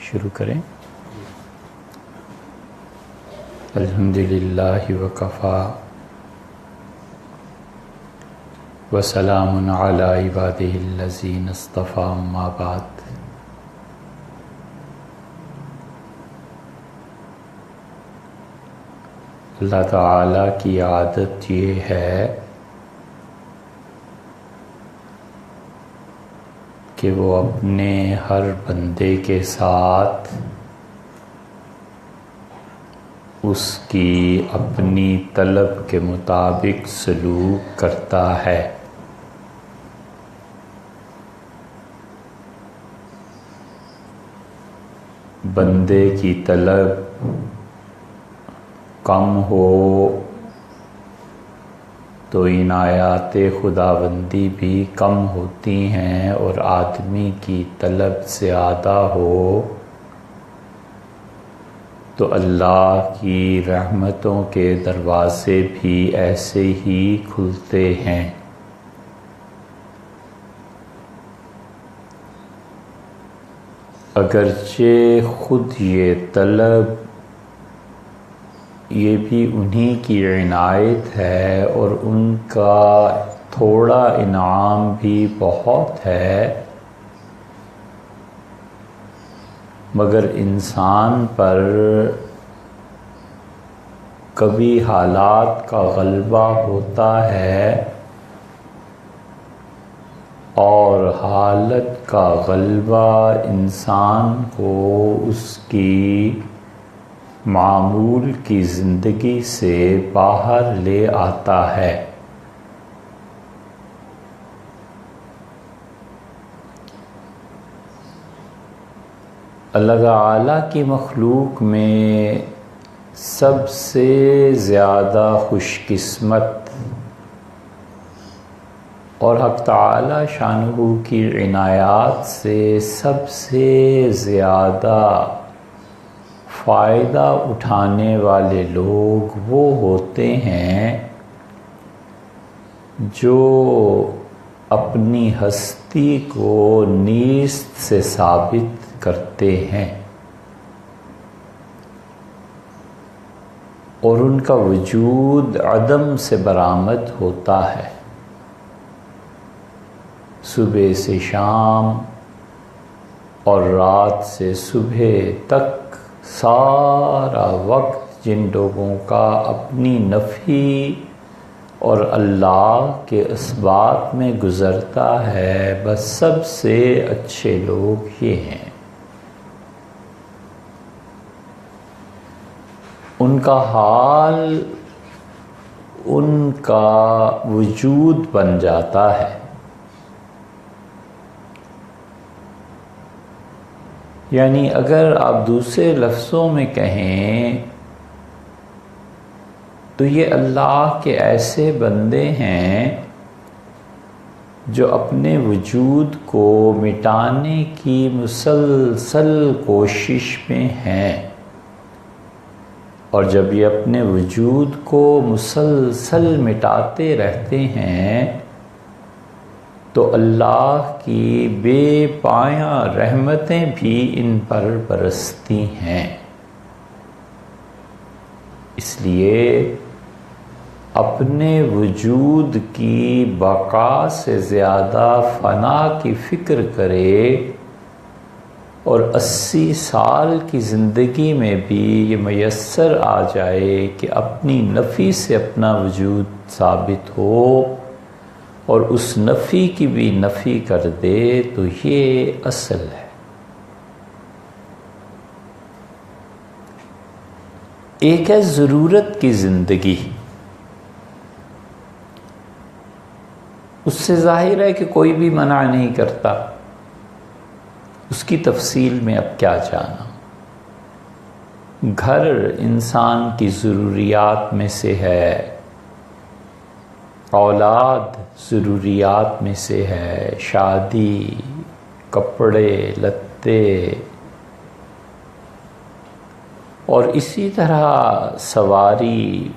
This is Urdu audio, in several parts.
شروع کریں. الحمدللہ وکفا وسلام علی عبادہ الذین اصطفیٰ اما بعد. اللہ تعالیٰ کی عادت یہ ہے کہ وہ اپنے ہر بندے کے ساتھ اس کی اپنی طلب کے مطابق سلوک کرتا ہے. بندے کی طلب کم ہو تو عنایات خداوندی بھی کم ہوتی ہیں، اور آدمی کی طلب زیادہ ہو تو اللہ کی رحمتوں کے دروازے بھی ایسے ہی کھلتے ہیں. اگرچہ خود یہ طلب یہ بھی انہی کی عنایت ہے اور ان کا تھوڑا انعام بھی بہت ہے، مگر انسان پر کبھی حالات کا غلبہ ہوتا ہے اور حالت کا غلبہ انسان کو اس کی معمول کی زندگی سے باہر لے آتا ہے. اللہ تعالیٰ کی مخلوق میں سب سے زیادہ خوش قسمت اور حق تعالیٰ شانہ کی عنایات سے سب سے زیادہ فائدہ اٹھانے والے لوگ وہ ہوتے ہیں جو اپنی ہستی کو نیست سے ثابت کرتے ہیں اور ان کا وجود عدم سے برآمد ہوتا ہے. صبح سے شام اور رات سے صبح تک سارا وقت جن لوگوں کا اپنی نفی اور اللہ کے اسبات میں گزرتا ہے، بس سب سے اچھے لوگ یہ ہیں. ان کا حال ان کا وجود بن جاتا ہے. یعنی اگر آپ دوسرے لفظوں میں کہیں تو یہ اللہ کے ایسے بندے ہیں جو اپنے وجود کو مٹانے کی مسلسل کوشش میں ہیں، اور جب یہ اپنے وجود کو مسلسل مٹاتے رہتے ہیں تو اللہ کی بے پایاں رحمتیں بھی ان پر برستی ہیں. اس لیے اپنے وجود کی بقا سے زیادہ فنا کی فکر کرے اور 80 سال کی زندگی میں بھی یہ میسر آ جائے کہ اپنی نفی سے اپنا وجود ثابت ہو اور اس نفی کی بھی نفی کر دے، تو یہ اصل ہے. ایک ہے ضرورت کی زندگی، اس سے ظاہر ہے کہ کوئی بھی منع نہیں کرتا، اس کی تفصیل میں اب کیا جانا. گھر انسان کی ضروریات میں سے ہے، اولاد ضروریات میں سے ہے، شادی، کپڑے لتے، اور اسی طرح سواری،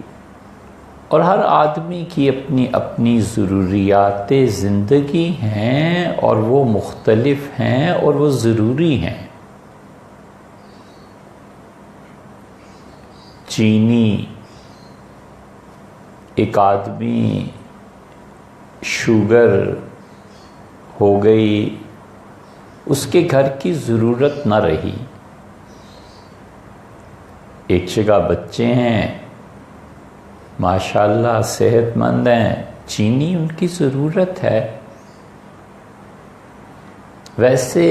اور ہر آدمی کی اپنی اپنی ضروریات زندگی ہیں اور وہ مختلف ہیں اور وہ ضروری ہیں. چینی، ایک آدمی شوگر ہو گئی، اس کے گھر کی ضرورت نہ رہی. ایک جگہ بچے ہیں ماشاءاللہ صحت مند ہیں، چینی ان کی ضرورت ہے. ویسے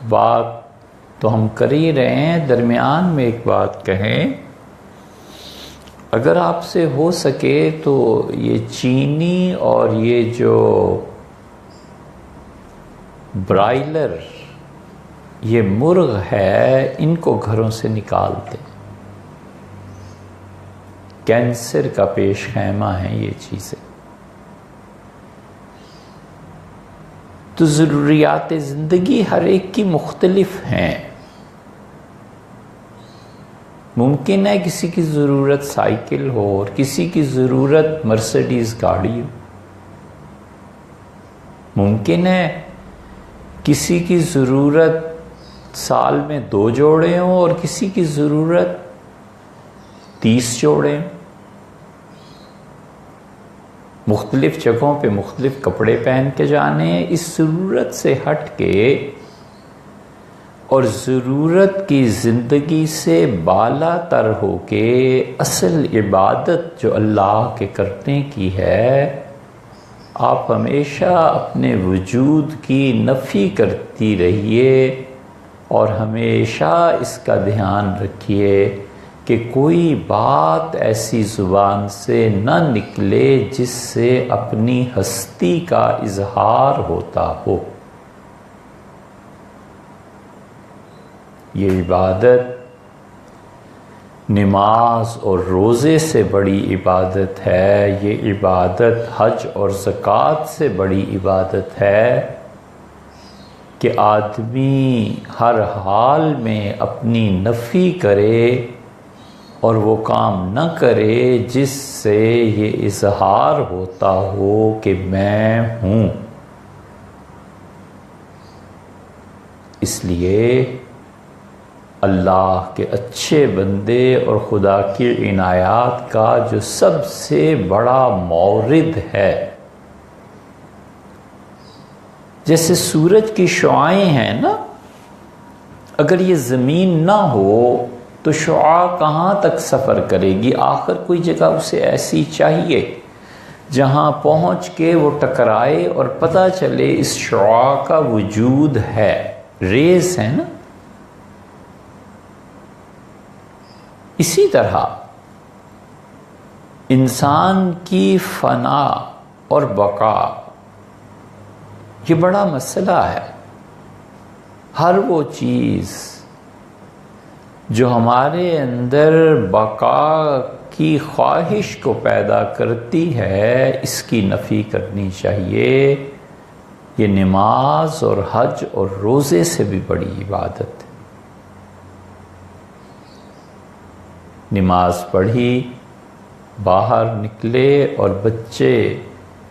بات تو ہم کر ہی رہے ہیں، درمیان میں ایک بات کہیں، اگر آپ سے ہو سکے تو یہ چینی اور یہ جو برائلر یہ مرغ ہے ان کو گھروں سے نکال دیں. کینسر کا پیش خیمہ ہیں یہ چیزیں. تو ضروریات زندگی ہر ایک کی مختلف ہیں. ممکن ہے کسی کی ضرورت سائیکل ہو اور کسی کی ضرورت مرسیڈیز گاڑی ہو. ممکن ہے کسی کی ضرورت سال میں 2 جوڑے ہوں اور کسی کی ضرورت 30 جوڑے ہوں. مختلف جگہوں پہ مختلف کپڑے پہن کے جانے ہیں. اس ضرورت سے ہٹ کے اور ضرورت کی زندگی سے بالا تر ہو کے اصل عبادت جو اللہ کے کرنے کی ہے، آپ ہمیشہ اپنے وجود کی نفی کرتی رہیے اور ہمیشہ اس کا دھیان رکھیے کہ کوئی بات ایسی زبان سے نہ نکلے جس سے اپنی ہستی کا اظہار ہوتا ہو. یہ عبادت نماز اور روزے سے بڑی عبادت ہے. یہ عبادت حج اور زکوٰۃ سے بڑی عبادت ہے کہ آدمی ہر حال میں اپنی نفی کرے اور وہ کام نہ کرے جس سے یہ اظہار ہوتا ہو کہ میں ہوں. اس لیے اللہ کے اچھے بندے اور خدا کی عنایات کا جو سب سے بڑا مورد ہے، جیسے سورج کی شعاعیں ہیں نا، اگر یہ زمین نہ ہو تو شعاع کہاں تک سفر کرے گی؟ آخر کوئی جگہ اسے ایسی چاہیے جہاں پہنچ کے وہ ٹکرائے اور پتہ چلے اس شعاع کا وجود ہے. ریز ہے نا. اسی طرح انسان کی فنا اور بقا یہ بڑا مسئلہ ہے. ہر وہ چیز جو ہمارے اندر بقا کی خواہش کو پیدا کرتی ہے اس کی نفی کرنی چاہیے. یہ نماز اور حج اور روزے سے بھی بڑی عبادت ہے. نماز پڑھی، باہر نکلے اور بچے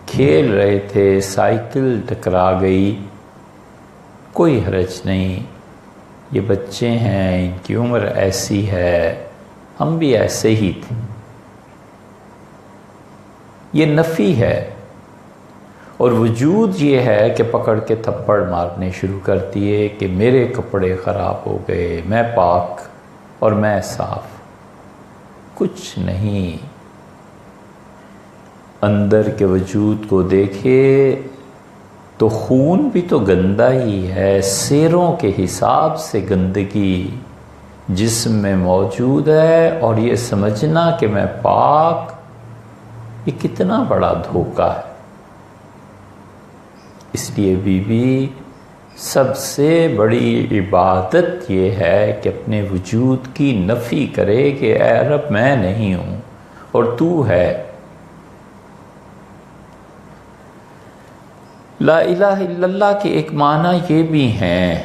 کھیل رہے تھے، سائیکل ٹکرا گئی، کوئی حرج نہیں. یہ بچے ہیں، ان کی عمر ایسی ہے، ہم بھی ایسے ہی تھے. یہ نفی ہے. اور وجود یہ ہے کہ پکڑ کے تھپڑ مارنے شروع کر دیے کہ میرے کپڑے خراب ہو گئے، میں پاک اور میں صاف. کچھ نہیں. اندر کے وجود کو دیکھے تو خون بھی تو گندا ہی ہے. سیروں کے حساب سے گندگی جسم میں موجود ہے اور یہ سمجھنا کہ میں پاک، یہ کتنا بڑا دھوکہ ہے. اس لیے بی بی سب سے بڑی عبادت یہ ہے کہ اپنے وجود کی نفی کرے کہ اے رب میں نہیں ہوں اور تو ہے. لا الہ الا اللہ کے ایک معنی یہ بھی ہیں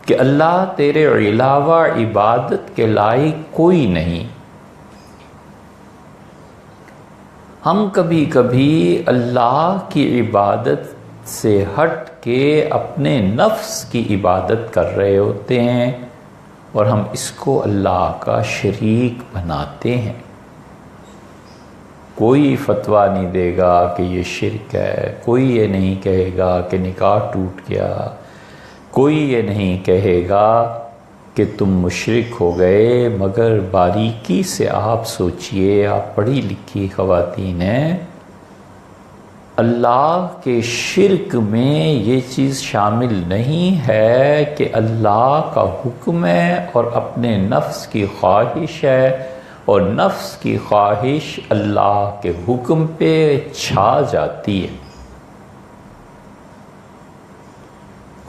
کہ اللہ تیرے علاوہ عبادت کے لائق کوئی نہیں. ہم کبھی کبھی اللہ کی عبادت سے ہٹ کے اپنے نفس کی عبادت کر رہے ہوتے ہیں اور ہم اس کو اللہ کا شریک بناتے ہیں۔ کوئی فتویٰ نہیں دے گا کہ یہ شرک ہے، کوئی یہ نہیں کہے گا کہ نکاح ٹوٹ گیا، کوئی یہ نہیں کہے گا کہ تم مشرک ہو گئے، مگر باریکی سے آپ سوچئے، آپ پڑھی لکھی خواتین ہیں، اللہ کے شرک میں یہ چیز شامل نہیں ہے کہ اللہ کا حکم ہے اور اپنے نفس کی خواہش ہے، اور نفس کی خواہش اللہ کے حکم پہ چھا جاتی ہے۔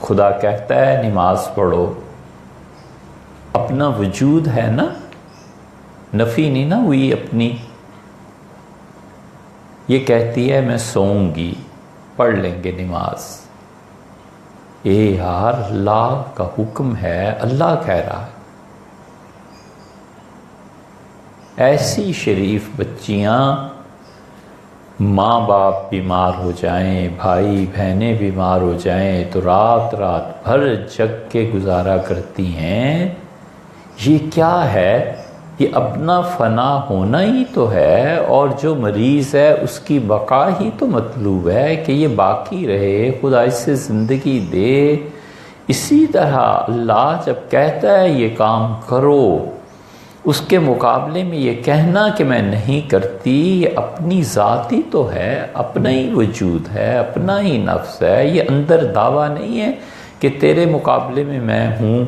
خدا کہتا ہے نماز پڑھو، اپنا وجود ہے نا، نفی نہیں نا ہوئی اپنی۔ یہ کہتی ہے میں سوؤں گی، پڑھ لیں گے نماز۔ اے یار، اللہ کا حکم ہے، اللہ کہہ رہا ہے۔ ایسی شریف بچیاں، ماں باپ بیمار ہو جائیں، بھائی بہنیں بیمار ہو جائیں تو رات رات بھر جگ کے گزارا کرتی ہیں۔ یہ کیا ہے؟ یہ اپنا فنا ہونا ہی تو ہے، اور جو مریض ہے اس کی بقا ہی تو مطلوب ہے کہ یہ باقی رہے، خدا اس سے زندگی دے۔ اسی طرح اللہ جب کہتا ہے یہ کام کرو، اس کے مقابلے میں یہ کہنا کہ میں نہیں کرتی، یہ اپنی ذات ہی تو ہے، اپنا ہی وجود ہے، اپنا ہی نفس ہے۔ یہ اندر دعویٰ نہیں ہے کہ تیرے مقابلے میں ہوں۔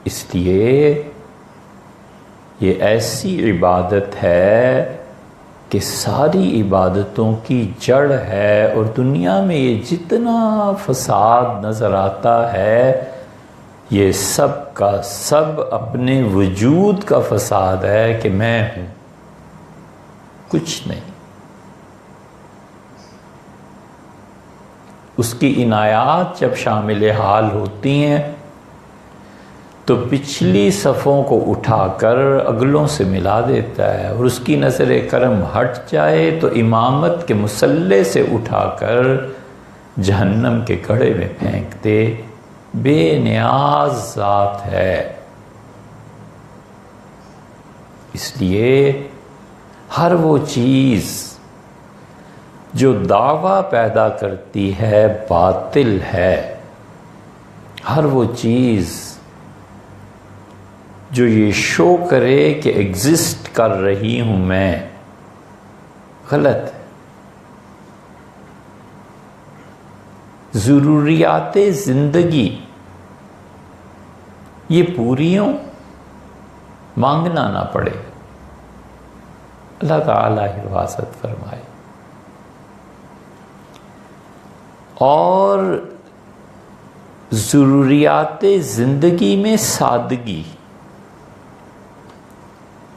اس لیے یہ ایسی عبادت ہے کہ ساری عبادتوں کی جڑ ہے، اور دنیا میں یہ جتنا فساد نظر آتا ہے، یہ سب کا سب اپنے وجود کا فساد ہے کہ میں ہوں، کچھ نہیں۔ اس کی عنایات جب شامل حال ہوتی ہیں تو پچھلی صفوں کو اٹھا کر اگلوں سے ملا دیتا ہے، اور اس کی نظر کرم ہٹ جائے تو امامت کے مسلح سے اٹھا کر جہنم کے گڑھے میں پھینک دے۔ بے نیاز ذات ہے۔ اس لیے ہر وہ چیز جو دعویٰ پیدا کرتی ہے باطل ہے، ہر وہ چیز جو یہ شو کرے کہ ایگزسٹ کر رہی ہوں میں، غلط ہے۔ ضروریات زندگی یہ پوری ہوں، مانگنا نہ پڑے، اللہ تعالیٰ حفاظت فرمائے۔ اور ضروریات زندگی میں سادگی،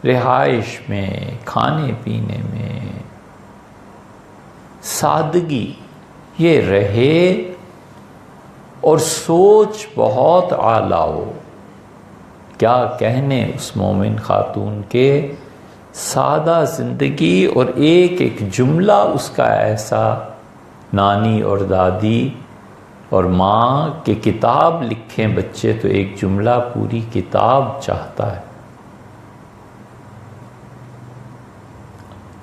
رہائش میں، کھانے پینے میں سادگی یہ رہے، اور سوچ بہت اعلیٰ ہو۔ کیا کہنے اس مومن خاتون کے، سادہ زندگی، اور ایک ایک جملہ اس کا ایسا، نانی اور دادی اور ماں کہ کتاب لکھیں بچے تو ایک جملہ پوری کتاب چاہتا ہے۔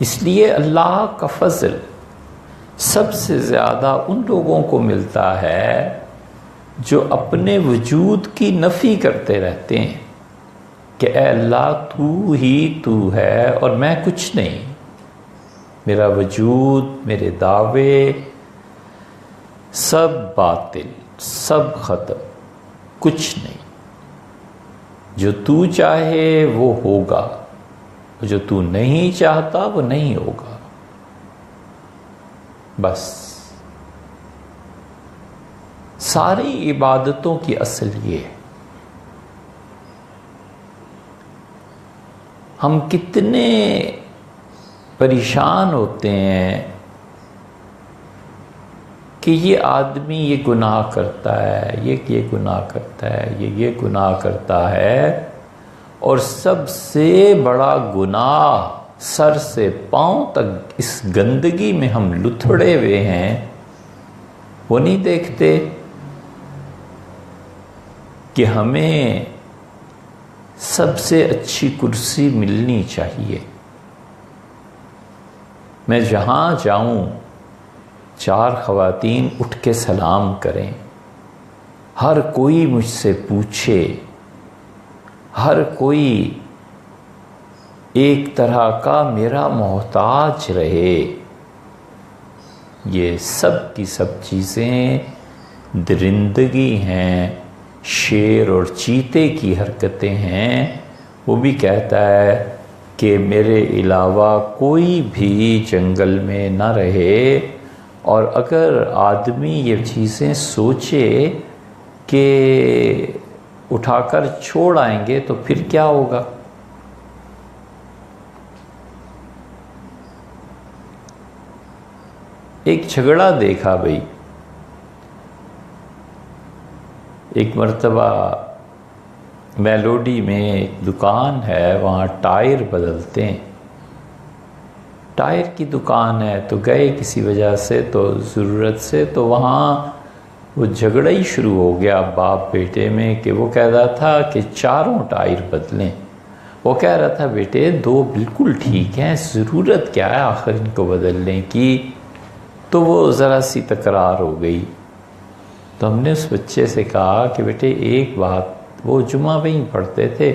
اس لیے اللہ کا فضل سب سے زیادہ ان لوگوں کو ملتا ہے جو اپنے وجود کی نفی کرتے رہتے ہیں کہ اے اللہ تو ہی تو ہے اور میں کچھ نہیں، میرا وجود، میرے دعوے سب باطل، سب ختم، کچھ نہیں۔ جو تو چاہے وہ ہوگا، جو تو نہیں چاہتا وہ نہیں ہوگا، بس۔ ساری عبادتوں کی اصل یہ ہے۔ ہم کتنے پریشان ہوتے ہیں کہ یہ آدمی یہ گناہ کرتا ہے، یہ گناہ کرتا ہے، یہ گناہ کرتا ہے، اور سب سے بڑا گناہ سر سے پاؤں تک اس گندگی میں ہم لتھڑے ہوئے ہیں، وہ نہیں دیکھتے کہ ہمیں سب سے اچھی کرسی ملنی چاہیے، میں جہاں جاؤں 4 خواتین اٹھ کے سلام کریں، ہر کوئی مجھ سے پوچھے، ہر کوئی ایک طرح کا میرا محتاج رہے۔ یہ سب کی سب چیزیں درندگی ہیں، شیر اور چیتے کی حرکتیں ہیں۔ وہ بھی کہتا ہے کہ میرے علاوہ کوئی بھی جنگل میں نہ رہے، اور اگر آدمی یہ چیزیں سوچے کہ اٹھا کر چھوڑ آئیں گے تو پھر کیا ہوگا؟ ایک جھگڑا دیکھا بھائی، ایک مرتبہ میلوڈی میں ایک دکان ہے، وہاں ٹائر بدلتے ہیں، ٹائر کی دکان ہے، تو گئے کسی وجہ سے، تو ضرورت سے، تو وہاں وہ جھگڑا ہی شروع ہو گیا باپ بیٹے میں، کہ وہ کہہ رہا تھا کہ 4 ٹائر بدلیں، وہ کہہ رہا تھا بیٹے 2 بالکل ٹھیک ہیں، ضرورت کیا ہے آخر ان کو بدلنے کی؟ تو وہ ذرا سی تکرار ہو گئی۔ تو ہم نے اس بچے سے کہا کہ بیٹے ایک بات، وہ جمعہ میں ہی پڑھتے تھے،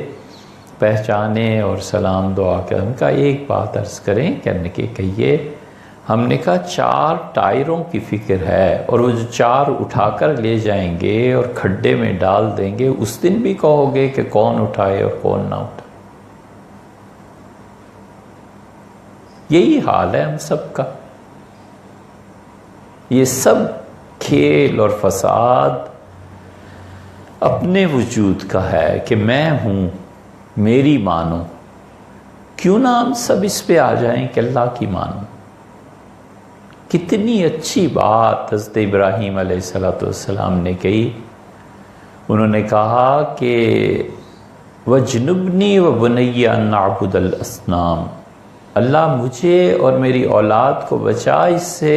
پہچانے اور سلام دعا کر، ہم کہا ایک بات عرض کریں، کہنے کے کہیے۔ ہم نے کہا 4 ٹائروں کی فکر ہے، اور وہ جو 4 اٹھا کر لے جائیں گے اور کھڈے میں ڈال دیں گے، اس دن بھی کہو گے کہ کون اٹھائے اور کون نہ اٹھائے۔ یہی حال ہے ہم سب کا۔ یہ سب کھیل اور فساد اپنے وجود کا ہے کہ میں ہوں، میری مانو۔ کیوں نہ ہم سب اس پہ آ جائیں کہ اللہ کی مانو۔ کتنی اچھی بات حضرت ابراہیم علیہ السلام نے کہی، انہوں نے کہا کہ وَجْنُبْنِي وَبُنَيَّ أَن نَعْبُدَ الْأَصْنَامَ، اللہ مجھے اور میری اولاد کو بچا اس سے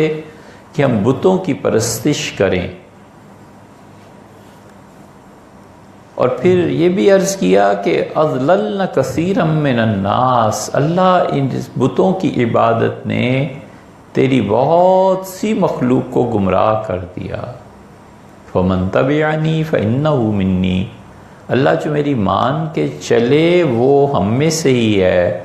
کہ ہم بتوں کی پرستش کریں۔ اور پھر یہ بھی عرض کیا کہ اضللن کثیرا من الناس، اللہ ان بتوں کی عبادت نے تیری بہت سی مخلوق کو گمراہ کر دیا۔ فمن تبعنی فانہ منی، اللہ جو میری مان کے چلے وہ ہم میں سے ہی ہے،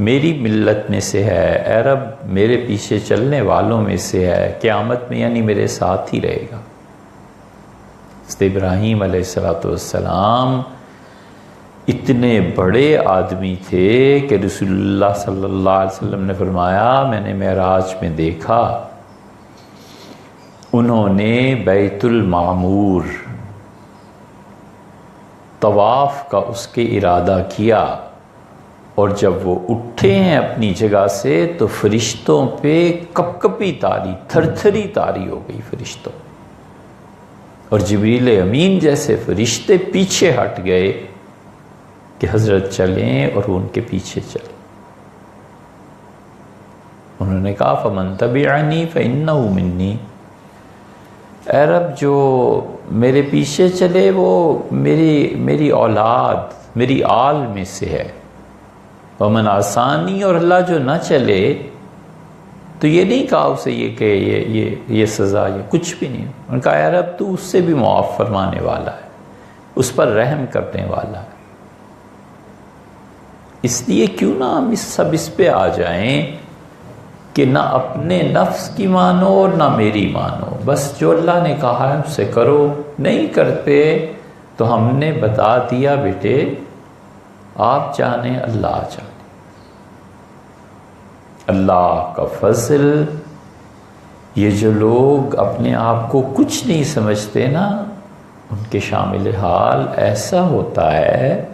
میری ملت میں سے ہے، اے رب میرے پیچھے چلنے والوں میں سے ہے، قیامت میں یعنی میرے ساتھ ہی رہے گا۔ حضرت ابراہیم علیہ السلام اتنے بڑے آدمی تھے کہ رسول اللہ صلی اللہ علیہ وسلم نے فرمایا میں نے معراج میں دیکھا، انہوں نے بیت المعمور طواف کا اس کے ارادہ کیا، اور جب وہ اٹھے ہیں اپنی جگہ سے تو فرشتوں پہ کپ کپی تاری، تھر تھری تاری ہو گئی فرشتوں، اور جبریل امین جیسے فرشتے پیچھے ہٹ گئے کہ حضرت چلیں، اور وہ ان کے پیچھے چلے۔ انہوں نے کہا فمن تبعنی فانہ منی، اے رب جو میرے پیچھے چلے وہ میری اولاد، میری آل میں سے ہے، ومن عصانی، اور اللہ جو نہ چلے تو یہ نہیں کہا اسے یہ کہ یہ سزا، یہ کچھ بھی نہیں۔ انہوں نے کہا اے رب تو اس سے بھی معاف فرمانے والا ہے، اس پر رحم کرنے والا ہے۔ اس لیے کیوں نہ ہم اس پہ آ جائیں کہ نہ اپنے نفس کی مانو اور نہ میری مانو، بس جو اللہ نے کہا ہے اس سے کرو، نہیں کرتے تو ہم نے بتا دیا بیٹے آپ جانیں اللہ جانے۔ اللہ کا فضل، یہ جو لوگ اپنے آپ کو کچھ نہیں سمجھتے نا، ان کے شامل حال ایسا ہوتا ہے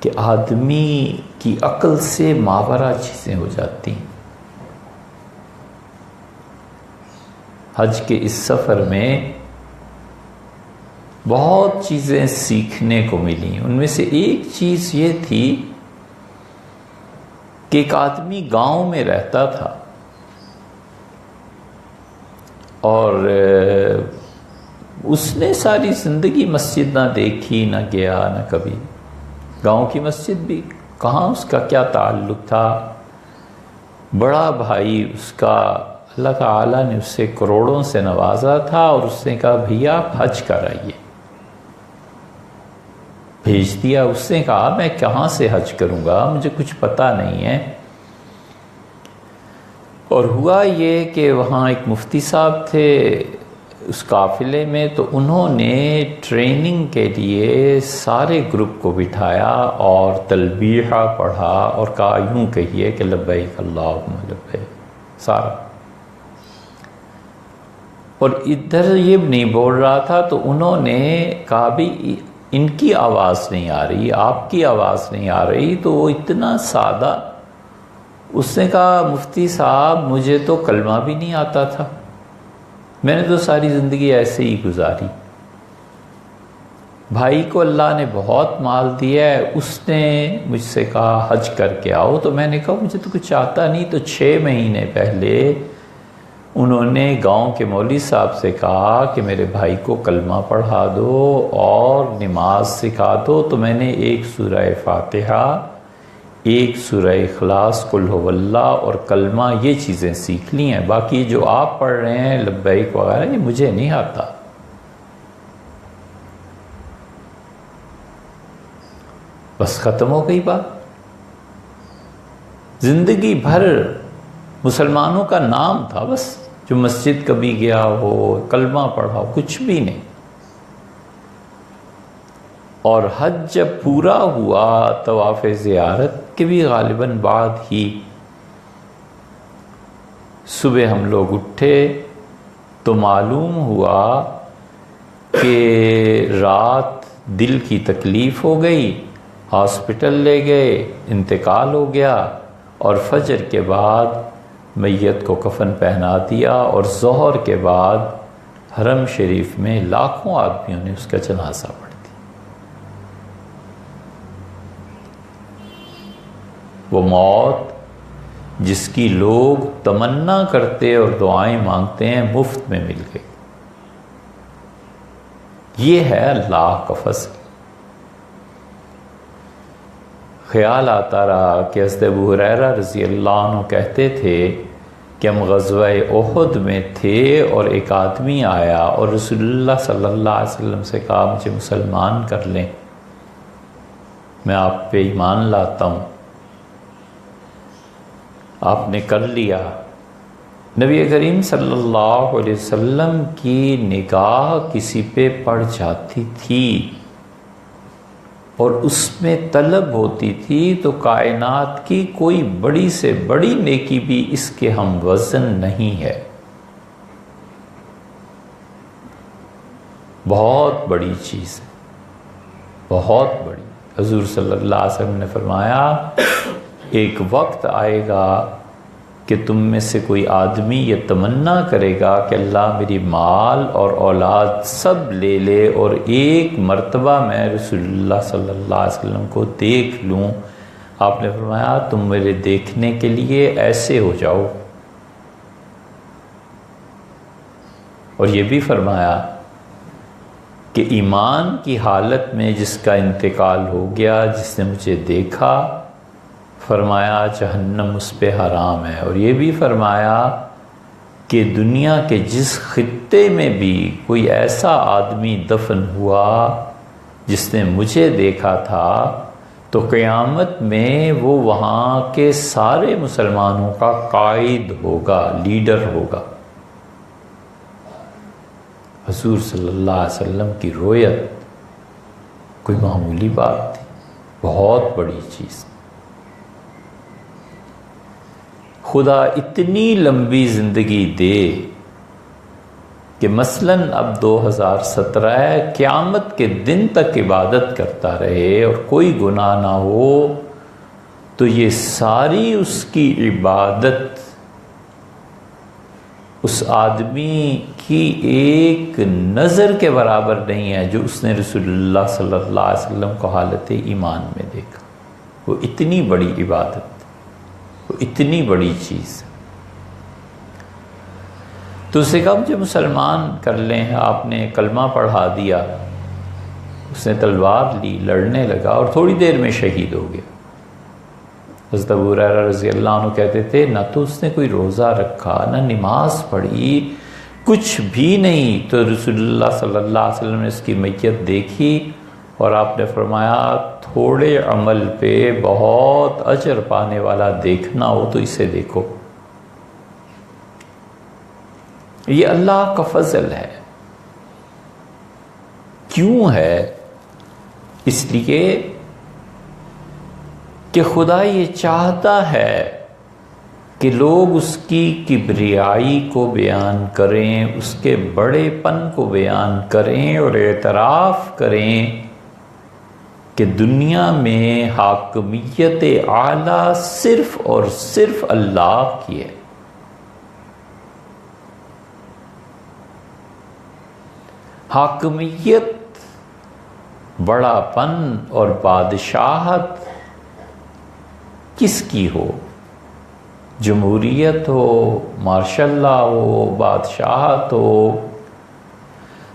کہ آدمی کی عقل سے ماورا چیزیں ہو جاتی ہیں۔ حج کے اس سفر میں بہت چیزیں سیکھنے کو ملی، ان میں سے ایک چیز یہ تھی کہ ایک آدمی گاؤں میں رہتا تھا اور اس نے ساری زندگی مسجد نہ دیکھی، نہ گیا، نہ کبھی گاؤں کی مسجد بھی کہاں اس کا کیا تعلق تھا۔ بڑا بھائی اس کا اللہ تعالیٰ نے اسے کروڑوں سے نوازا تھا اور اس نے کہا بھیا آپ حج کر آئیے، بھیج دیا۔ اس نے کہا میں کہاں سے حج کروں گا، مجھے کچھ پتہ نہیں ہے۔ اور ہوا یہ کہ وہاں ایک مفتی صاحب تھے اس قافلے میں، تو انہوں نے ٹریننگ کے لیے سارے گروپ کو بٹھایا اور تلبیہ پڑھا اور کہا یوں کہیے کہ لبیک اللہم لبیک سارا۔ اور ادھر یہ نہیں بول رہا تھا تو انہوں نے کہا بھی ان کی آواز نہیں آ رہی، آپ کی آواز نہیں آ رہی، تو وہ اتنا سادہ، اس نے کہا مفتی صاحب مجھے تو کلمہ بھی نہیں آتا تھا، میں نے تو ساری زندگی ایسے ہی گزاری۔ بھائی کو اللہ نے بہت مال دیا ہے، اس نے مجھ سے کہا حج کر کے آؤ، تو میں نے کہا مجھے تو کچھ آتا نہیں۔ تو 6 مہینے پہلے انہوں نے گاؤں کے مولوی صاحب سے کہا کہ میرے بھائی کو کلمہ پڑھا دو اور نماز سکھا دو، تو میں نے ایک سورہ فاتحہ، ایک سورہ اخلاص، قل هو اللہ اور کلمہ، یہ چیزیں سیکھ لی ہیں۔ باقی جو آپ پڑھ رہے ہیں لبیک وغیرہ یہ مجھے نہیں آتا۔ بس ختم ہو گئی بات۔ زندگی بھر مسلمانوں کا نام تھا، بس جو مسجد کبھی گیا ہو، کلمہ پڑھا ہو، کچھ بھی نہیں۔ اور حج جب پورا ہوا طواف زیارت کے بھی غالباً بعد ہی، صبح ہم لوگ اٹھے تو معلوم ہوا کہ رات دل کی تکلیف ہو گئی، ہاسپٹل لے گئے، انتقال ہو گیا، اور فجر کے بعد میت کو کفن پہنا دیا، اور ظہر کے بعد حرم شریف میں لاکھوں آدمیوں نے اس کا جنازہ پڑھا۔ وہ موت جس کی لوگ تمنا کرتے اور دعائیں مانگتے ہیں مفت میں مل گئی۔ یہ ہے اللہ کا فضل۔ خیال آتا رہا کہ حضرت ابو ہریرہ رضی اللہ عنہ کہتے تھے کہ ہم غزوہ احد میں تھے اور ایک آدمی آیا اور رسول اللہ صلی اللہ علیہ وسلم سے کہا مجھے مسلمان کر لیں، میں آپ پہ ایمان لاتا ہوں۔ آپ نے کر لیا۔ نبی کریم صلی اللہ علیہ وسلم کی نگاہ کسی پہ پڑ جاتی تھی اور اس میں طلب ہوتی تھی تو کائنات کی کوئی بڑی سے بڑی نیکی بھی اس کے ہم وزن نہیں ہے۔ بہت بڑی چیز ہے، بہت بڑی۔ حضور صلی اللہ علیہ وسلم نے فرمایا ایک وقت آئے گا کہ تم میں سے کوئی آدمی یہ تمنا کرے گا کہ اللہ میری مال اور اولاد سب لے لے اور ایک مرتبہ میں رسول اللہ صلی اللہ علیہ وسلم کو دیکھ لوں۔ آپ نے فرمایا تم میرے دیکھنے کے لیے ایسے ہو جاؤ، اور یہ بھی فرمایا کہ ایمان کی حالت میں جس کا انتقال ہو گیا، جس نے مجھے دیکھا، فرمایا جہنم اس پہ حرام ہے۔ اور یہ بھی فرمایا کہ دنیا کے جس خطے میں بھی کوئی ایسا آدمی دفن ہوا جس نے مجھے دیکھا تھا تو قیامت میں وہ وہاں کے سارے مسلمانوں کا قائد ہوگا، لیڈر ہوگا۔ حضور صلی اللہ علیہ وسلم کی رؤیت کوئی معمولی بات تھی، بہت بڑی چیز۔ خدا اتنی لمبی زندگی دے کہ مثلاً اب 2017 ہے، قیامت کے دن تک عبادت کرتا رہے اور کوئی گناہ نہ ہو، تو یہ ساری اس کی عبادت اس آدمی کی ایک نظر کے برابر نہیں ہے جو اس نے رسول اللہ صلی اللہ علیہ وسلم کو حالت ایمان میں دیکھا۔ وہ اتنی بڑی عبادت، وہ اتنی بڑی چیز۔ تو اسے کہا مجھے مسلمان کر لیں. آپ نے کلمہ پڑھا دیا. اس نے تلوار لی, لڑنے لگا اور تھوڑی دیر میں شہید ہو گیا. حضرت ابو ہریرہ رضی اللہ عنہ کہتے تھے نہ تو اس نے کوئی روزہ رکھا, نہ نماز پڑھی, کچھ بھی نہیں. تو رسول اللہ صلی اللہ علیہ وسلم نے اس کی میت دیکھی اور آپ نے فرمایا تھوڑے عمل پہ بہت اجر پانے والا دیکھنا ہو تو اسے دیکھو. یہ اللہ کا فضل ہے. کیوں ہے؟ اس لیے کہ خدا یہ چاہتا ہے کہ لوگ اس کی کبریائی کو بیان کریں, اس کے بڑے پن کو بیان کریں اور اعتراف کریں کہ دنیا میں حاکمیت اعلیٰ صرف اور صرف اللہ کی ہے. حاکمیت, بڑا پن اور بادشاہت کس کی ہو؟ جمہوریت ہو, مارشل لا ہو, بادشاہت ہو,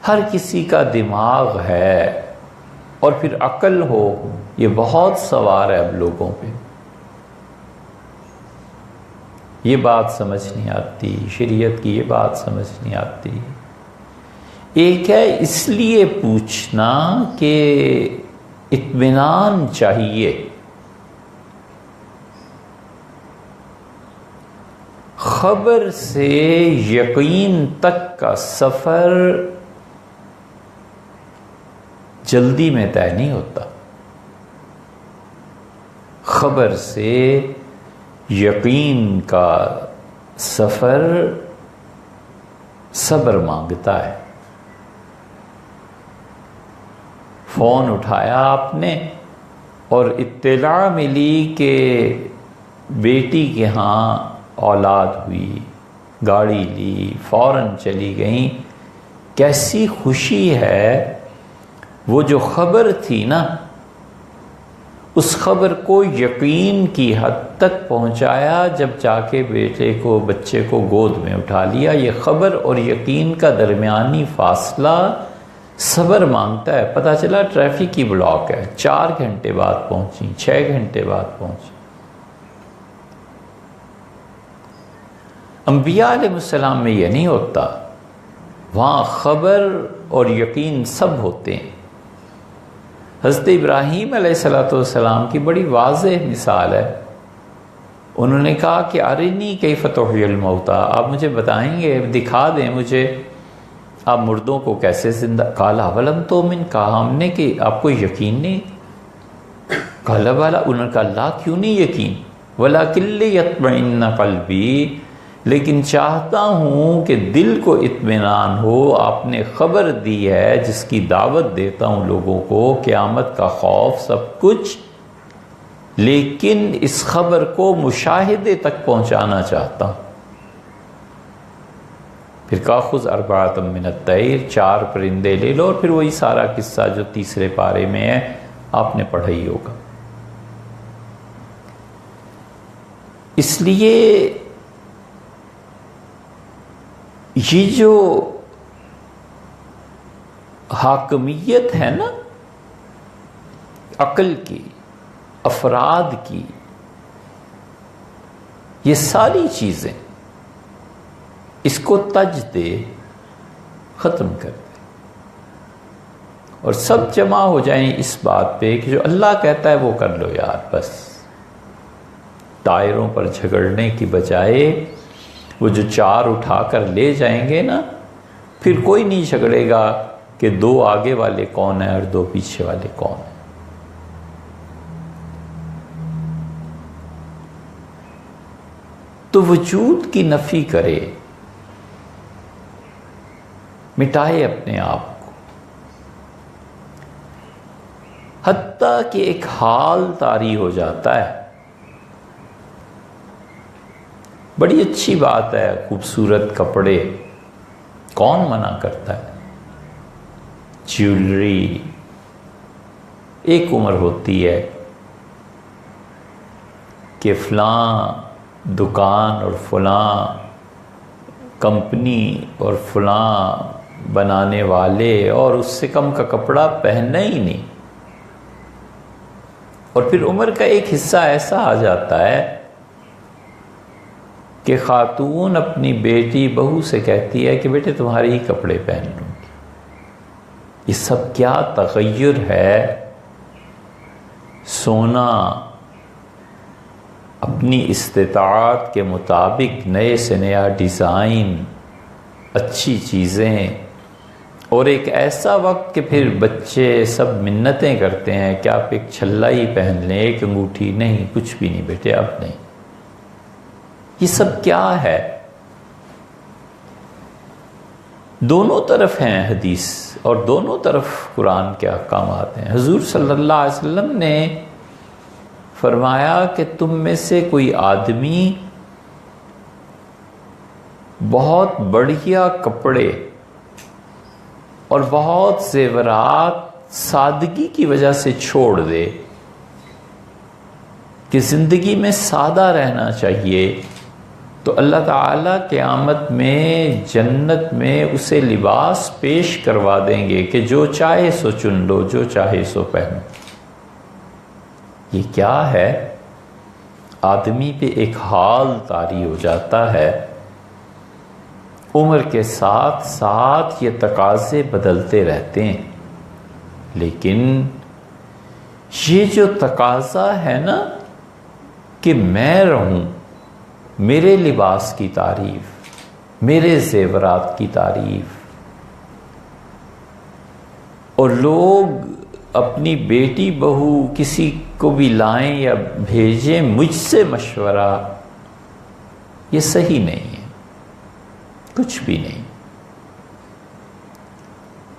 ہر کسی کا دماغ ہے اور پھر عقل ہو. یہ بہت سوار ہے اب لوگوں پہ. یہ بات سمجھ نہیں آتی, شریعت کی یہ بات سمجھ نہیں آتی. ایک ہے اس لیے پوچھنا کہ اطمینان چاہیے, خبر سے یقین تک کا سفر جلدی میں طے نہیں ہوتا. خبر سے یقین کا سفر صبر مانگتا ہے. فون اٹھایا آپ نے اور اطلاع ملی کہ بیٹی کے ہاں اولاد ہوئی, گاڑی لی, فوراً چلی گئیں. کیسی خوشی ہے. وہ جو خبر تھی نا, اس خبر کو یقین کی حد تک پہنچایا جب جا کے بیٹے کو, بچے کو گود میں اٹھا لیا. یہ خبر اور یقین کا درمیانی فاصلہ صبر مانگتا ہے. پتہ چلا ٹریفک کی بلاک ہے, 4 گھنٹے بعد پہنچی, 6 گھنٹے بعد پہنچی. انبیاء علیہ السلام میں یہ نہیں ہوتا. وہاں خبر اور یقین سب ہوتے ہیں. حضرت ابراہیم علیہ السلام کی بڑی واضح مثال ہے. انہوں نے کہا کہ ارنی کیف تحیی الموتیٰ, آپ مجھے بتائیں گے, دکھا دیں مجھے آپ مردوں کو کیسے زندہ. قال اولم تؤمن, کہا ہم نے کہ آپ کو یقین نہیں. قال بلی, انہوں نے کہا اللہ کیوں نہیں یقین. ولکن لیطمئن قلبی, لیکن چاہتا ہوں کہ دل کو اطمینان ہو. آپ نے خبر دی ہے جس کی دعوت دیتا ہوں لوگوں کو, قیامت کا خوف سب کچھ, لیکن اس خبر کو مشاہدے تک پہنچانا چاہتا ہوں. پھر کہا خذ اربعۃ من الطیر, 4 پرندے لے لو, اور پھر وہی سارا قصہ جو 3 پارے میں ہے آپ نے پڑھا ہی ہوگا. اس لیے یہ جو حاکمیت ہے نا عقل کی, افراد کی, یہ ساری چیزیں اس کو تج دے, ختم کر دے, اور سب جمع ہو جائیں اس بات پہ کہ جو اللہ کہتا ہے وہ کر لو یار. بس ٹائروں پر جھگڑنے کی بجائے وہ جو 4 اٹھا کر لے جائیں گے نا, پھر کوئی نہیں جھگڑے گا کہ 2 آگے والے کون ہیں اور 2 پیچھے والے کون ہیں. تو وجود کی نفی کرے, مٹائے اپنے آپ کو, حتیٰ کہ ایک حال طاری ہو جاتا ہے. بڑی اچھی بات ہے خوبصورت کپڑے, کون منع کرتا ہے. جیولری, ایک عمر ہوتی ہے کہ فلاں دکان اور فلاں کمپنی اور فلاں بنانے والے اور اس سے کم کا کپڑا پہننا ہی نہیں. اور پھر عمر کا ایک حصہ ایسا آ جاتا ہے کہ خاتون اپنی بیٹی بہو سے کہتی ہے کہ بیٹے تمہارے ہی کپڑے پہن لوں گی. یہ سب کیا تغیر ہے. سونا اپنی استطاعت کے مطابق نئے سے نیا ڈیزائن، اچھی چیزیں، اور ایک ایسا وقت کہ پھر بچے سب منتیں کرتے ہیں کہ آپ ایک چھلا ہی پہن لیں، ایک انگوٹھی نہیں، کچھ بھی نہیں بیٹے اب نہیں. یہ سب کیا ہے؟ دونوں طرف ہیں حدیث اور دونوں طرف قرآن کے احکامات ہیں. حضور صلی اللہ علیہ وسلم نے فرمایا کہ تم میں سے کوئی آدمی بہت بڑھیا کپڑے اور بہت زیورات سادگی کی وجہ سے چھوڑ دے کہ زندگی میں سادہ رہنا چاہیے، تو اللہ تعالیٰ قیامت میں جنت میں اسے لباس پیش کروا دیں گے کہ جو چاہے سو چن لو، جو چاہے سو پہنو. یہ کیا ہے؟ آدمی پہ ایک حال طاری ہو جاتا ہے. عمر کے ساتھ ساتھ یہ تقاضے بدلتے رہتے ہیں، لیکن یہ جو تقاضا ہے نا کہ میں رہوں، میرے لباس کی تعریف، میرے زیورات کی تعریف، اور لوگ اپنی بیٹی بہو کسی کو بھی لائیں یا بھیجیں مجھ سے مشورہ، یہ صحیح نہیں ہے، کچھ بھی نہیں.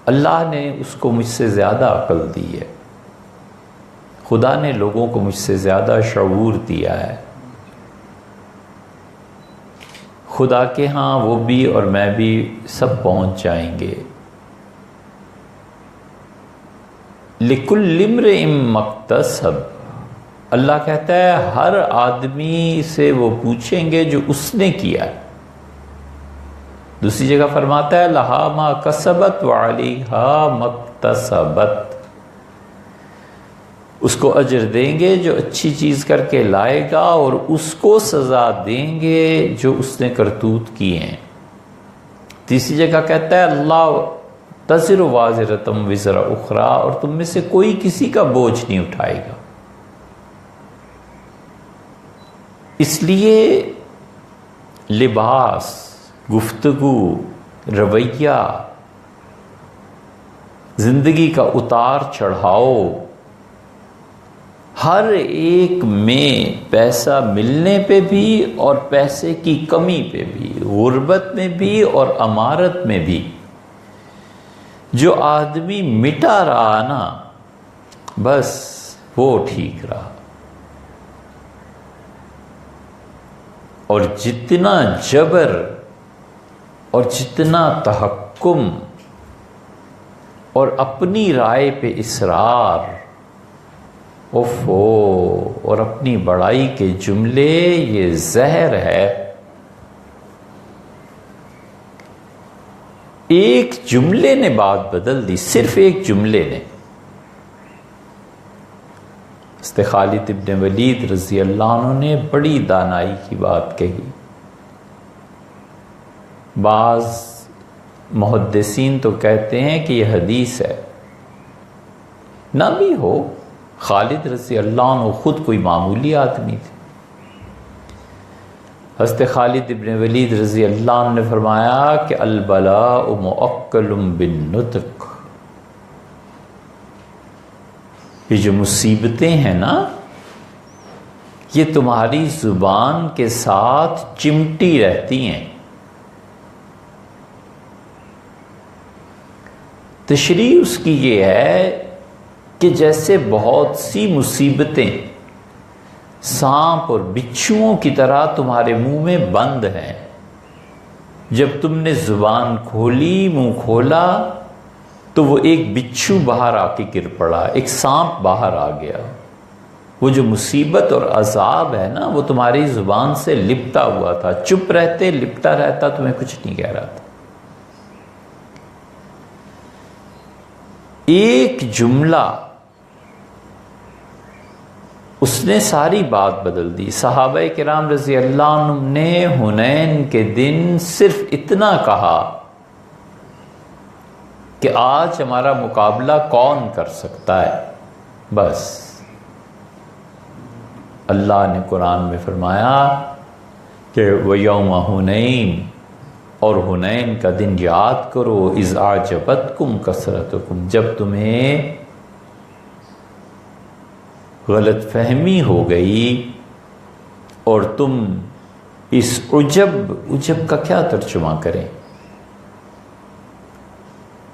اللہ نے اس کو مجھ سے زیادہ عقل دی ہے، خدا نے لوگوں کو مجھ سے زیادہ شعور دیا ہے. خدا کے ہاں وہ بھی اور میں بھی سب پہنچ جائیں گے. لِكُلِّ امْرِئٍ مَّا اكْتَسَبَ، اللہ کہتا ہے ہر آدمی سے وہ پوچھیں گے جو اس نے کیا ہے. دوسری جگہ فرماتا ہے لَهَا مَا كَسَبَتْ وَعَلَيْهَا مَا اكْتَسَبَتْ، اس کو اجر دیں گے جو اچھی چیز کر کے لائے گا، اور اس کو سزا دیں گے جو اس نے کرتوت کیے ہیں. تیسری جگہ کہتا ہے اللہ تزر وازرۃ وزر اخری، اور تم میں سے کوئی کسی کا بوجھ نہیں اٹھائے گا. اس لیے لباس، گفتگو، رویہ، زندگی کا اتار چڑھاؤ، ہر ایک میں پیسہ ملنے پہ بھی اور پیسے کی کمی پہ بھی، غربت میں بھی اور امارت میں بھی، جو آدمی مٹا رہا نا بس وہ ٹھیک رہا. اور جتنا جبر اور جتنا تحکم اور اپنی رائے پہ اصرار اور اپنی بڑائی کے جملے، یہ زہر ہے. ایک جملے نے بات بدل دی، صرف ایک جملے نے. خالد ابن ولید رضی اللہ عنہ نے بڑی دانائی کی بات کہی. بعض محدثین تو کہتے ہیں کہ یہ حدیث ہے. نہ بھی ہو، خالد رضی اللہ عنہ خود کوئی معمولی آدمی تھے. حضرت خالد ابن ولید رضی اللہ عنہ نے فرمایا کہ البلاء مؤکل بالنطق، یہ جو مصیبتیں ہیں نا یہ تمہاری زبان کے ساتھ چمٹی رہتی ہیں. تشریح اس کی یہ ہے کہ جیسے بہت سی مصیبتیں سانپ اور بچھوؤں کی طرح تمہارے منہ میں بند ہیں، جب تم نے زبان کھولی، منہ کھولا، تو وہ ایک بچھو باہر آ کے گر پڑا، ایک سانپ باہر آ گیا. وہ جو مصیبت اور عذاب ہے نا وہ تمہاری زبان سے لپٹا ہوا تھا، چپ رہتے لپٹا رہتا تمہیں کچھ نہیں کہہ رہا تھا۔ ایک جملہ اس نے ساری بات بدل دی۔ صحابہ کرام رضی اللہ عنہم نے حنین کے دن صرف اتنا کہا کہ آج ہمارا مقابلہ کون کر سکتا ہے، بس۔ اللہ نے قرآن میں فرمایا کہ وَيَوْمَ حُنَيْن، اور حنین کا دن یاد کرو، اِذْ أَعْجَبَتْكُمْ کثرتکم، جب تمہیں غلط فہمی ہو گئی اور تم اس عجب کا کیا ترجمہ کریں؟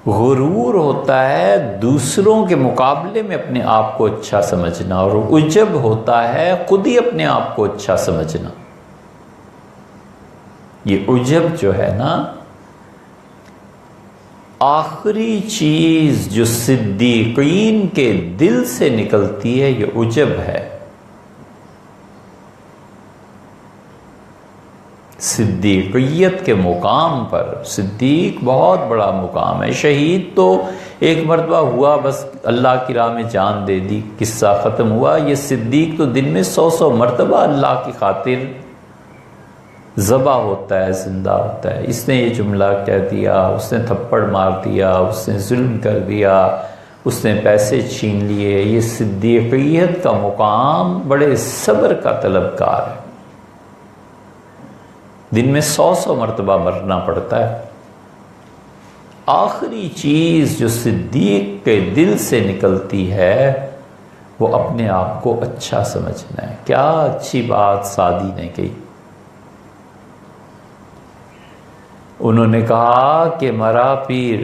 غرور ہوتا ہے دوسروں کے مقابلے میں اپنے آپ کو اچھا سمجھنا، اور عجب ہوتا ہے خود ہی اپنے آپ کو اچھا سمجھنا۔ یہ عجب جو ہے نا، آخری چیز جو صدیقین کے دل سے نکلتی ہے یہ عجب ہے۔ صدیقیت کے مقام پر، صدیق بہت بڑا مقام ہے۔ شہید تو ایک مرتبہ ہوا، بس اللہ کی راہ میں جان دے دی، قصہ ختم ہوا۔ یہ صدیق تو دن میں 100 مرتبہ اللہ کی خاطر ذبح ہوتا ہے، زندہ ہوتا ہے۔ اس نے یہ جملہ کہہ دیا، اس نے تھپڑ مار دیا، اس نے ظلم کر دیا، اس نے پیسے چھین لیے۔ یہ صدیقیت کا مقام بڑے صبر کا طلبگار ہے، دن میں 100 مرتبہ مرنا پڑتا ہے۔ آخری چیز جو صدیق کے دل سے نکلتی ہے وہ اپنے آپ کو اچھا سمجھنا ہے۔ کیا اچھی بات سعدی نے کہی۔ انہوں نے کہا کہ مرا پیر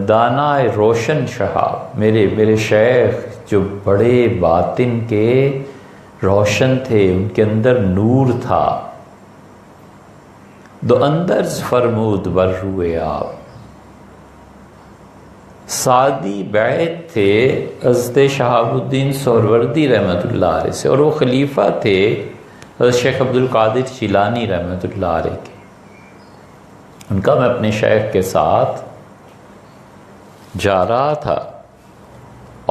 دانا روشن شہاب، میرے شیخ جو بڑے باطن کے روشن تھے، ان کے اندر نور تھا، دو اندرز فرمود بر روئے آپ۔ سعدی بیعت تھے حضرت شہاب الدین سہروردی رحمۃ اللہ علیہ سے، اور وہ خلیفہ تھے حضرت شیخ عبد القادر جیلانی رحمۃ اللہ علیہ کے۔ ان کا میں اپنے شیخ کے ساتھ جا رہا تھا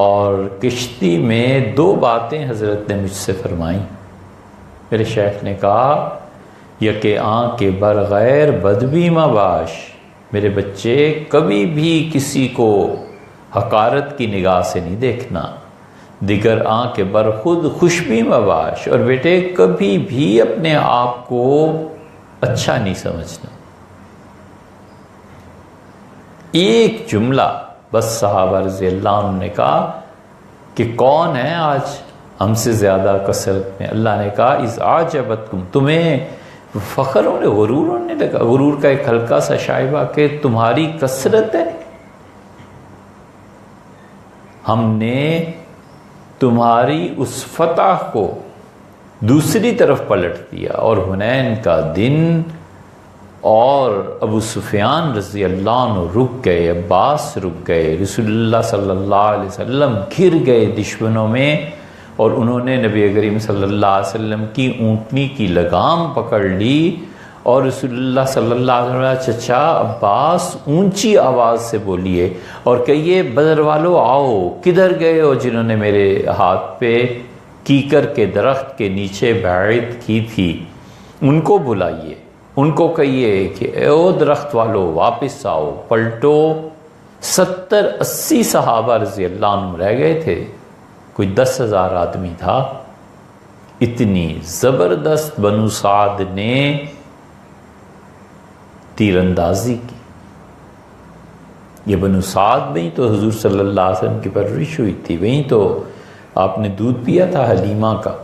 اور کشتی میں 2 باتیں حضرت نے مجھ سے فرمائیں۔ میرے شیخ نے کہا، یکے آنکھ کے برغیر بدبی مباش، میرے بچے کبھی بھی کسی کو حقارت کی نگاہ سے نہیں دیکھنا۔ دیگر آنکھ کے بر خود خوشبی مباش، اور بیٹے کبھی بھی اپنے آپ کو اچھا نہیں سمجھنا۔ ایک جملہ بس صحابہ رضی اللہ عنہ نے کہا کہ کون ہے آج ہم سے زیادہ کثرت میں؟ اللہ نے کہا اذ اعجبتکم، تمہیں فخر ہونے، غرور ہونے لگا۔ غرور کا ایک ہلکا سا شائبہ کہ تمہاری کثرت ہے، ہم نے تمہاری اس فتح کو دوسری طرف پلٹ دیا۔ اور حنین کا دن اور ابو سفیان رضی اللہ عنہ رک گئے، عباس رک گئے، رسول اللہ صلی اللہ علیہ وسلم گھر گئے دشمنوں میں، اور انہوں نے نبی کریم صلی اللہ علیہ وسلم کی اونٹنی کی لگام پکڑ لی، اور رسول اللہ صلی اللہ علیہ وسلم چچا عباس اونچی آواز سے بولیے اور کہیے بدر والو آؤ، کدھر گئے ہو جنہوں نے میرے ہاتھ پہ کیکر کے درخت کے نیچے بیعت کی تھی، ان کو بلائیے، ان کو کہیے کہ او درخت والو واپس آؤ، پلٹو۔ 70-80 صحابہ رضی اللہ عنہ رہ گئے تھے، کوئی 10,000 آدمی تھا۔ اتنی زبردست بنو سعد نے تیر اندازی کی۔ یہ بنو سعد میں ہی تو حضور صلی اللہ علیہ وسلم کی پرورش ہوئی تھی، وہیں تو آپ نے دودھ پیا تھا حلیمہ کا،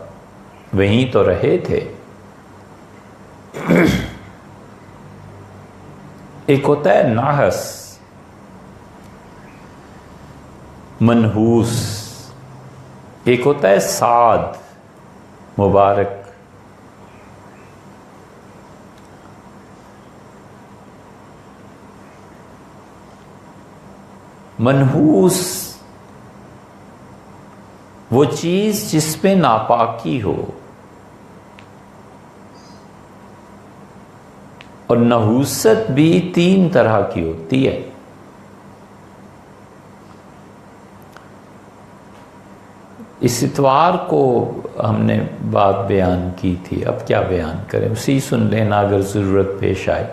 وہیں تو رہے تھے۔ ایک ہوتا ہے ناحس، منحوس، ایک ہوتا ہے سعد مبارک۔ منحوس وہ چیز جس میں ناپاکی ہو، اور نحوست بھی 3 طرح کی ہوتی ہے۔ اس اتوار کو ہم نے بات بیان کی تھی، اب کیا بیان کریں، اسی سن لینا اگر ضرورت پیش آئے۔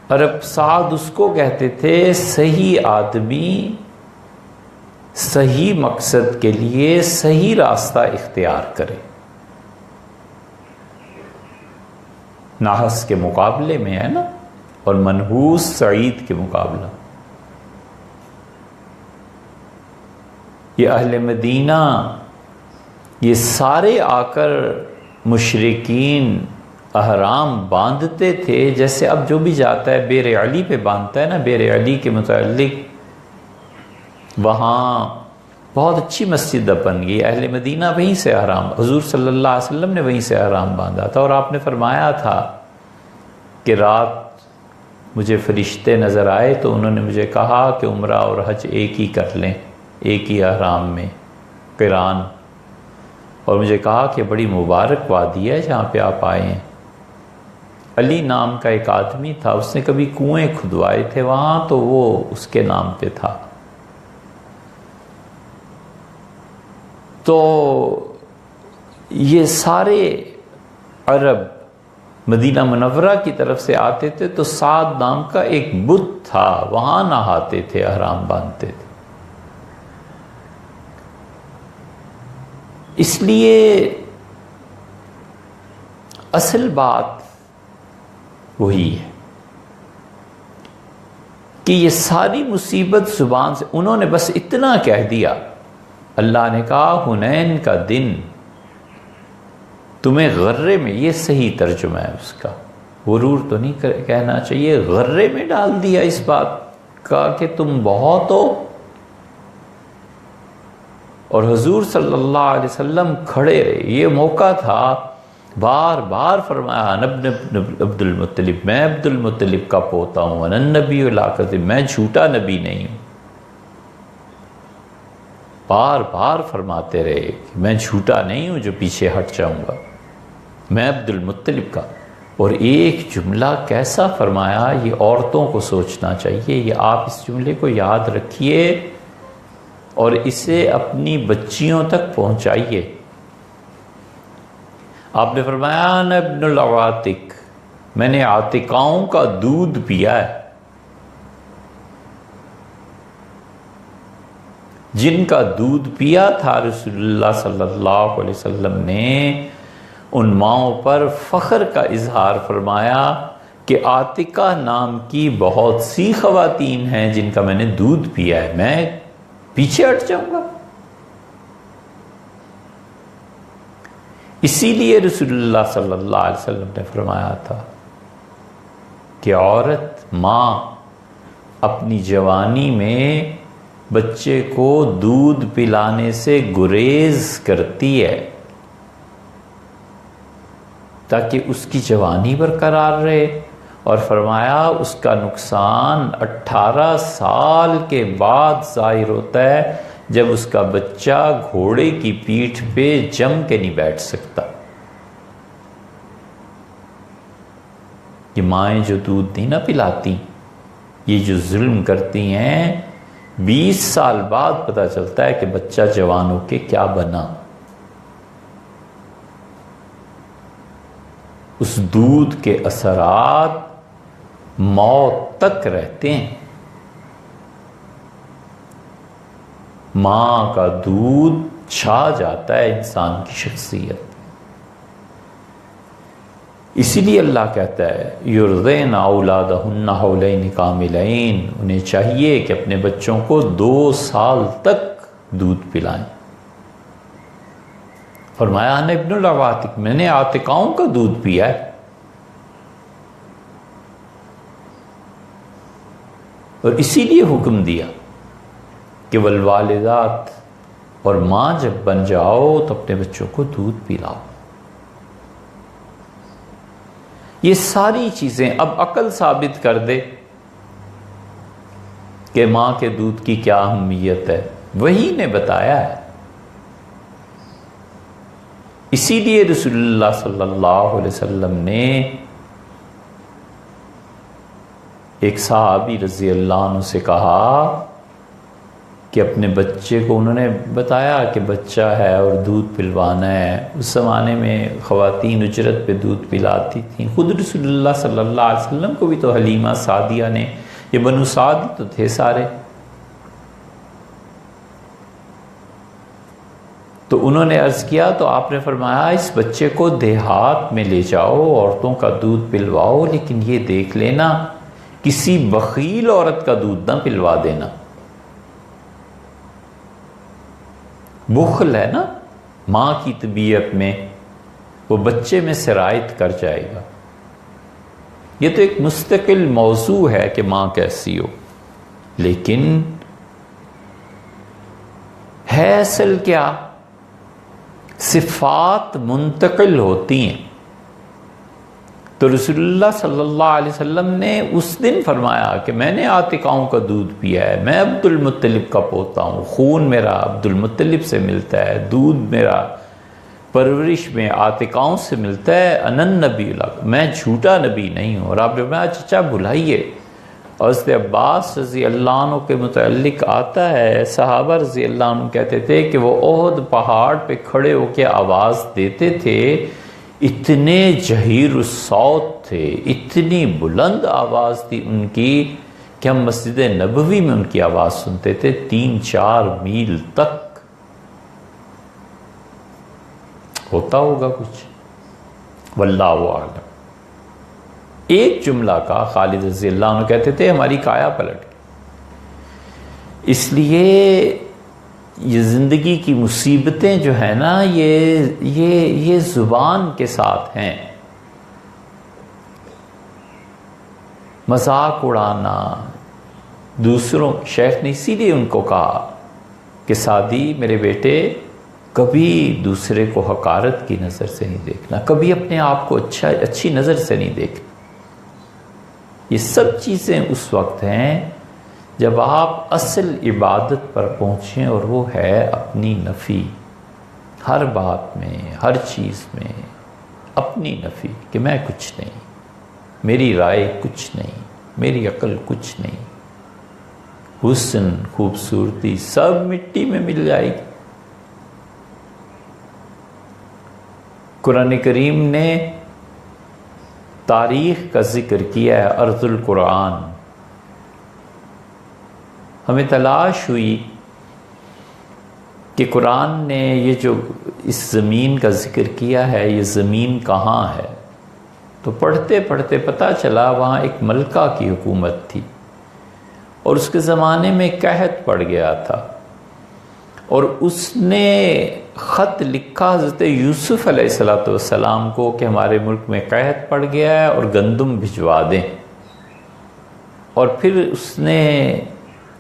عرب سعد اس کو کہتے تھے صحیح آدمی صحیح مقصد کے لیے صحیح راستہ اختیار کرے، ناحس کے مقابلے میں ہے نا، اور منحوس سعید کے مقابلہ۔ یہ اہل مدینہ یہ سارے آ کر مشرکین احرام باندھتے تھے، جیسے اب جو بھی جاتا ہے بیر علی پہ باندھتا ہے نا، بیر علی کے متعلق وہاں بہت اچھی مسجد بن گئی، اہل مدینہ وہیں سے احرام، حضور صلی اللہ علیہ وسلم نے وہیں سے احرام باندھا تھا، اور آپ نے فرمایا تھا کہ رات مجھے فرشتے نظر آئے تو انہوں نے مجھے کہا کہ عمرہ اور حج ایک ہی کر لیں، ایک ہی احرام میں قران، اور مجھے کہا کہ بڑی مبارک وادی ہے جہاں پہ آپ آئے ہیں۔ علی نام کا ایک آدمی تھا، اس نے کبھی کنویں کھدوائے تھے وہاں، تو وہ اس کے نام پہ تھا۔ تو یہ سارے عرب مدینہ منورہ کی طرف سے آتے تھے، تو سعد نام کا ایک بت تھا، وہاں نہاتے تھے، احرام باندھتے تھے۔ اس لیے اصل بات وہی ہے کہ یہ ساری مصیبت زبان سے، انہوں نے بس اتنا کہہ دیا، اللہ نے کہا حنین کا دن تمہیں غرے میں، یہ صحیح ترجمہ ہے اس کا، غرور تو نہیں کہنا چاہیے، غرے میں ڈال دیا اس بات کا کہ تم بہت ہو۔ اور حضور صلی اللہ علیہ وسلم کھڑے رہے، یہ موقع تھا، بار بار فرمایا ابن عبد المطلب، میں عبد المطلب کا پوتا ہوں، انا النبی لا کذب، میں جھوٹا نبی نہیں ہوں، بار بار فرماتے رہے کہ میں جھوٹا نہیں ہوں جو پیچھے ہٹ جاؤں گا، میں عبد المطلب کا۔ اور ایک جملہ کیسا فرمایا، یہ عورتوں کو سوچنا چاہیے، یہ آپ اس جملے کو یاد رکھیے اور اسے اپنی بچیوں تک پہنچائیے۔ آپ نے فرمایا انا ابن العواتق، میں نے عاتقاؤں کا دودھ پیا ہے، جن کا دودھ پیا تھا رسول اللہ صلی اللہ علیہ وسلم نے، ان ماؤں پر فخر کا اظہار فرمایا کہ عاتقہ نام کی بہت سی خواتین ہیں جن کا میں نے دودھ پیا ہے، میں پیچھے ہٹ جاؤں گا؟ اسی لیے رسول اللہ صلی اللہ علیہ وسلم نے فرمایا تھا کہ عورت ماں اپنی جوانی میں بچے کو دودھ پلانے سے گریز کرتی ہے تاکہ اس کی جوانی برقرار رہے، اور فرمایا اس کا نقصان 18 سال کے بعد ظاہر ہوتا ہے جب اس کا بچہ گھوڑے کی پیٹھ پہ جم کے نہیں بیٹھ سکتا۔ یہ مائیں جو دودھ نہیں نہ پلاتی، یہ جو ظلم کرتی ہیں، 20 سال بعد پتہ چلتا ہے کہ بچہ جوان ہو کے کیا بنا۔ اس دودھ کے اثرات موت تک رہتے ہیں۔ ماں کا دودھ چھا جاتا ہے انسان کی شخصیت۔ اسی لیے اللہ کہتا ہے یرضین اولادہن حولین کاملین، انہیں چاہیے کہ اپنے بچوں کو 2 سال تک دودھ پلائیں۔ فرمایا انا ابن العواتق، میں نے عاتقاؤں کا دودھ پیا ہے۔ اور اسی لیے حکم دیا کہ والوالدات، اور ماں جب بن جاؤ تو اپنے بچوں کو دودھ پلاؤ۔ یہ ساری چیزیں اب عقل ثابت کر دے کہ ماں کے دودھ کی کیا اہمیت ہے۔ وہی نے بتایا ہے۔ اسی لیے رسول اللہ صلی اللہ علیہ وسلم نے ایک صحابی رضی اللہ عنہ سے کہا کہ اپنے بچے کو، انہوں نے بتایا کہ بچہ ہے اور دودھ پلوانا ہے۔ اس زمانے میں خواتین اجرت پہ دودھ پلاتی تھیں۔ خود رسول اللہ صلی اللہ علیہ وسلم کو بھی تو حلیمہ سعدیہ نے، یہ بنو سعد تو تھے سارے، تو انہوں نے عرض کیا تو آپ نے فرمایا اس بچے کو دیہات میں لے جاؤ، عورتوں کا دودھ پلواؤ، لیکن یہ دیکھ لینا کسی بخیل عورت کا دودھ نہ پلوا دینا۔ بخل ہے نا ماں کی طبیعت میں، وہ بچے میں سرایت کر جائے گا۔ یہ تو ایک مستقل موضوع ہے کہ ماں کیسی ہو، لیکن ہے اصل کیا؟ صفات منتقل ہوتی ہیں۔ تو رسول اللہ صلی اللہ علیہ وسلم نے اس دن فرمایا کہ میں نے عاتقاؤں کا دودھ پیا ہے، میں عبد المطلب کا پوتا ہوں، خون میرا عبد المطلب سے ملتا ہے، دودھ میرا پرورش میں عاتقاؤں سے ملتا ہے، انن نبی لک، میں جھوٹا نبی نہیں ہوں۔ اور آپ نے فرمایا چچا بلائیے۔ اور حضرت عباس رضی اللہ عنہ کے متعلق آتا ہے، صحابہ رضی اللہ عنہ کہتے تھے کہ وہ احد پہاڑ پہ کھڑے ہو کے آواز دیتے تھے، اتنے جہیر الصوت تھے، اتنی بلند آواز تھی ان کی کہ ہم مسجد نبوی میں ان کی آواز سنتے تھے 3-4 میل تک۔ ہوتا ہوگا کچھ، واللہ اعلم۔ ایک جملہ کا خالد رضی اللہ عنہ کہتے تھے ہماری کایا پلٹ گئی۔ اس لیے یہ زندگی کی مصیبتیں جو ہیں نا یہ زبان کے ساتھ ہیں۔ مذاق اڑانا دوسروں، شیخ نے اسی لیے ان کو کہا کہ سعدی میرے بیٹے کبھی دوسرے کو حقارت کی نظر سے نہیں دیکھنا، کبھی اپنے آپ کو اچھی نظر سے نہیں دیکھنا۔ یہ سب چیزیں اس وقت ہیں جب آپ اصل عبادت پر پہنچیں، اور وہ ہے اپنی نفی۔ ہر بات میں، ہر چیز میں اپنی نفی کہ میں کچھ نہیں، میری رائے کچھ نہیں، میری عقل کچھ نہیں۔ حسن، خوبصورتی سب مٹی میں مل جائے گی۔ قرآن کریم نے تاریخ کا ذکر کیا ہے، ارض القرآن۔ ہمیں تلاش ہوئی کہ قرآن نے یہ جو اس زمین کا ذکر کیا ہے، یہ زمین کہاں ہے؟ تو پڑھتے پڑھتے پتہ چلا وہاں ایک ملکہ کی حکومت تھی، اور اس کے زمانے میں قحط پڑ گیا تھا، اور اس نے خط لکھا حضرت یوسف علیہ السلام کو کہ ہمارے ملک میں قحط پڑ گیا ہے اور گندم بھجوا دیں۔ اور پھر اس نے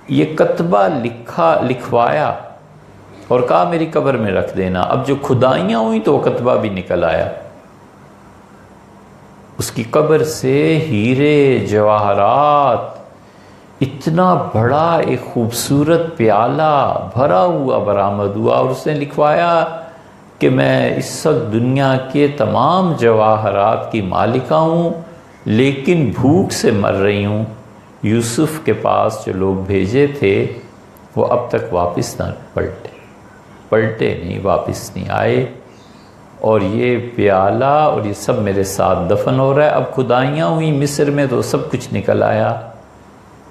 یہ کتبہ لکھوایا اور کہا میری قبر میں رکھ دینا۔ اب جو کھدائیاں ہوئیں تو وہ کتبہ بھی نکل آیا، اس کی قبر سے ہیرے جواہرات، اتنا بڑا ایک خوبصورت پیالہ بھرا ہوا برآمد ہوا، اور اس نے لکھوایا کہ میں اس وقت دنیا کے تمام جواہرات کی مالکہ ہوں، لیکن بھوک سے مر رہی ہوں۔ یوسف کے پاس جو لوگ بھیجے تھے وہ اب تک واپس نہ پلٹے نہیں، واپس نہیں آئے، اور یہ پیالہ اور یہ سب میرے ساتھ دفن ہو رہا ہے۔ اب کھدائیاں ہوئی مصر میں تو سب کچھ نکل آیا،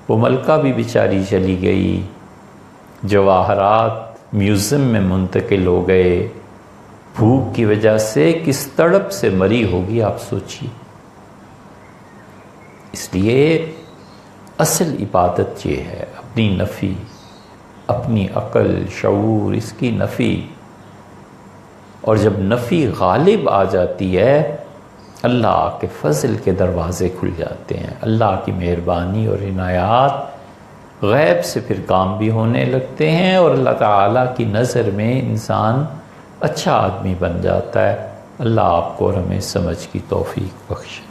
وہ ملکہ بھی بیچاری چلی گئی، جواہرات میوزیم میں منتقل ہو گئے۔ بھوک کی وجہ سے کس تڑپ سے مری ہوگی آپ سوچیے۔ اس لیے اصل عبادت یہ ہے اپنی نفی، اپنی عقل شعور اس کی نفی، اور جب نفی غالب آ جاتی ہے اللہ کے فضل کے دروازے کھل جاتے ہیں، اللہ کی مہربانی اور عنایات غیب سے پھر کام بھی ہونے لگتے ہیں، اور اللہ تعالیٰ کی نظر میں انسان اچھا آدمی بن جاتا ہے۔ اللہ آپ کو اور ہمیں سمجھ کی توفیق بخشے۔